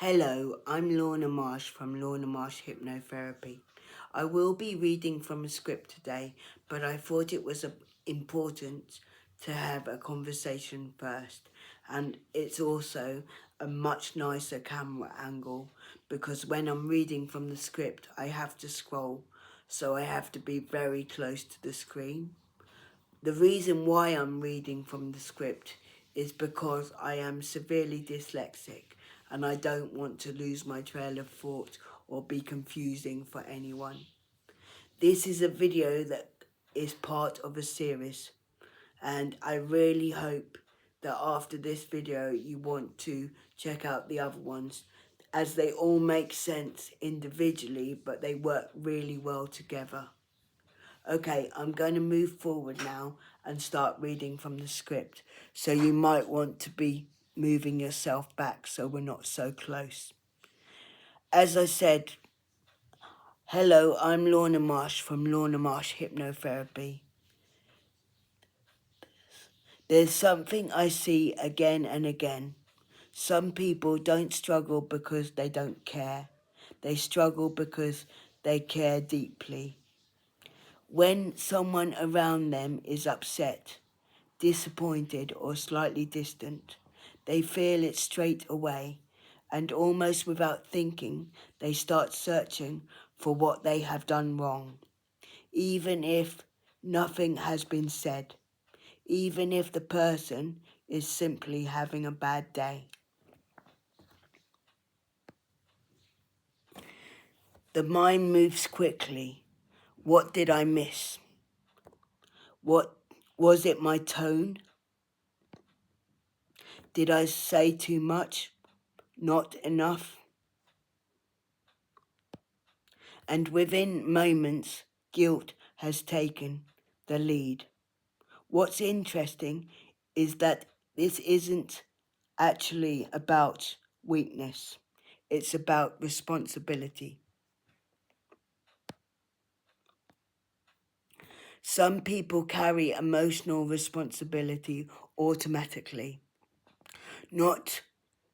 Hello, I'm Lorna Marsh from Lorna Marsh Hypnotherapy. I will be reading from a script today, but I thought it was important to have a conversation first. And it's also a much nicer camera angle because when I'm reading from the script, I have to scroll, so I have to be very close to the screen. The reason why I'm reading from the script is because I am severely dyslexic and I don't want to lose my trail of thought or be confusing for anyone. This is a video that is part of a series, and I really hope that after this video you want to check out the other ones, as they all make sense individually but they work really well together. Okay, I'm going to move forward now and start reading from the script. So you might want to be moving yourself back so we're not so close. As I said, hello, I'm Lorna Marsh from Lorna Marsh Hypnotherapy. There's something I see again and again. Some people don't struggle because they don't care. They struggle because they care deeply. When someone around them is upset, disappointed or slightly distant, they feel it straight away, and almost without thinking, they start searching for what they have done wrong, even if nothing has been said, even if the person is simply having a bad day. The mind moves quickly. What did I miss? What was it, my tone? Did I say too much? Not enough? And within moments, guilt has taken the lead. What's interesting is that this isn't actually about weakness. It's about responsibility. Some people carry emotional responsibility automatically, not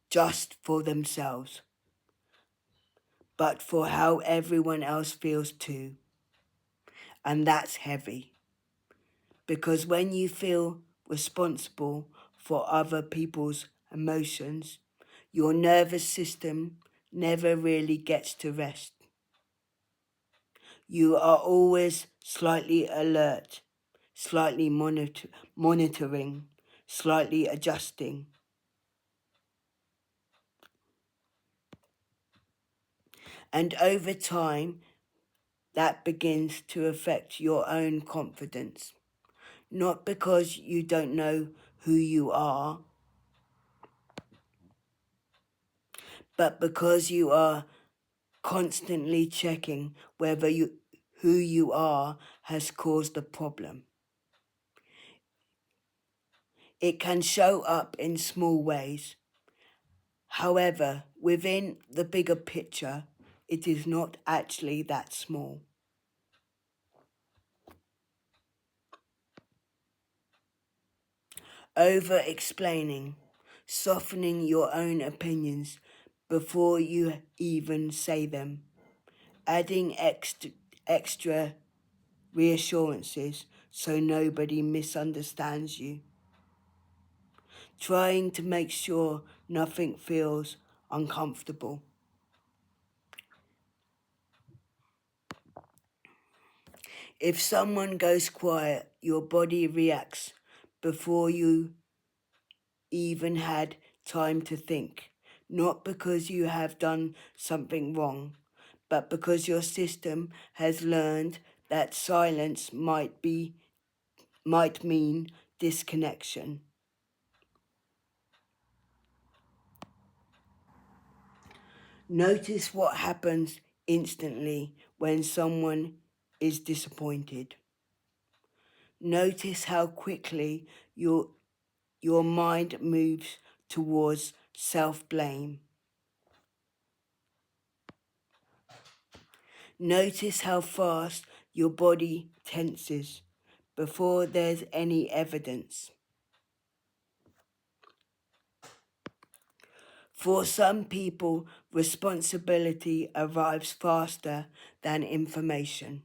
just for themselves, but for how everyone else feels too. And that's heavy. Because when you feel responsible for other people's emotions, your nervous system never really gets to rest. You are always slightly alert, slightly monitoring, slightly adjusting. And over time, that begins to affect your own confidence. Not because you don't know who you are, but because you are constantly checking whether who you are has caused a problem. It can show up in small ways. However, within the bigger picture, it is not actually that small. Over-explaining, softening your own opinions before you even say them, adding extra reassurances so nobody misunderstands you, trying to make sure nothing feels uncomfortable. If someone goes quiet, your body reacts before you even had time to think, not because you have done something wrong, but because your system has learned that silence might mean disconnection. Notice what happens instantly when someone is disappointed. Notice how quickly your mind moves towards self-blame. Notice how fast your body tenses before there's any evidence. For some people, responsibility arrives faster than information.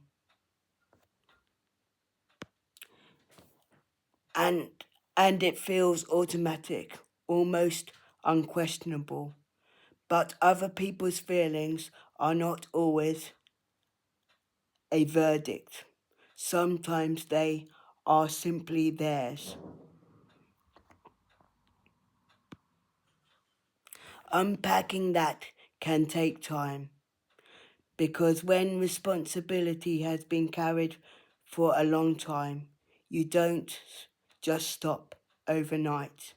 And, and it feels automatic, almost unquestionable. But other people's feelings are not always a verdict. Sometimes they are simply theirs. Unpacking that can take time, because when responsibility has been carried for a long time, you don't just stop overnight.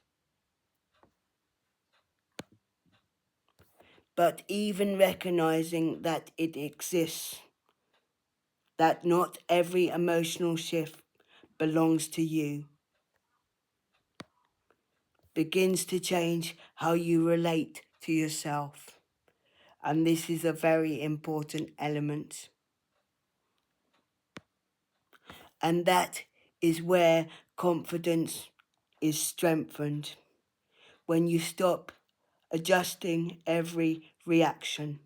But even recognizing that it exists, that not every emotional shift belongs to you, begins to change how you relate to yourself. And this is a very important element. And that is where confidence is strengthened, when you stop adjusting every reaction.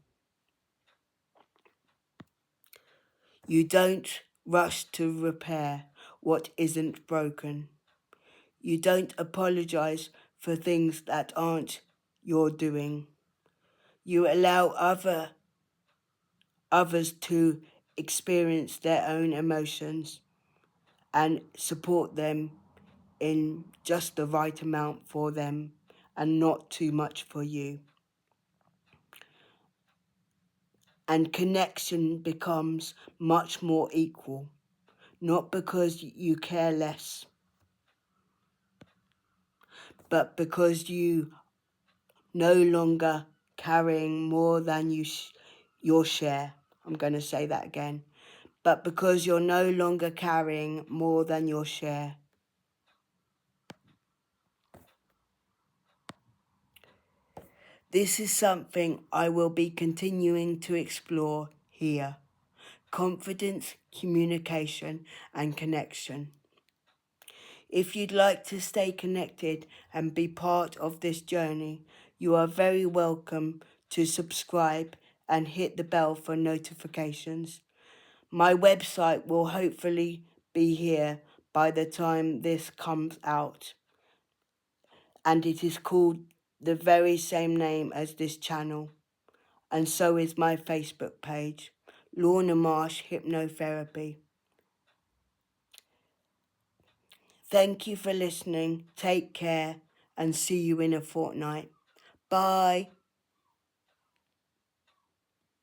You don't rush to repair what isn't broken. You don't apologize for things that aren't your doing. You allow others to experience their own emotions and support them in just the right amount for them and not too much for you. And connection becomes much more equal, not because you care less, but because you no longer carrying more than your share. I'm going to say that again. But because you're no longer carrying more than your share. This is something I will be continuing to explore here. Confidence, communication, and connection. If you'd like to stay connected and be part of this journey, you are very welcome to subscribe and hit the bell for notifications. My website will hopefully be here by the time this comes out, and it is called the very same name as this channel, and so is my Facebook page, Lorna Marsh Hypnotherapy. Thank you for listening, take care, and see you in a fortnight. Bye.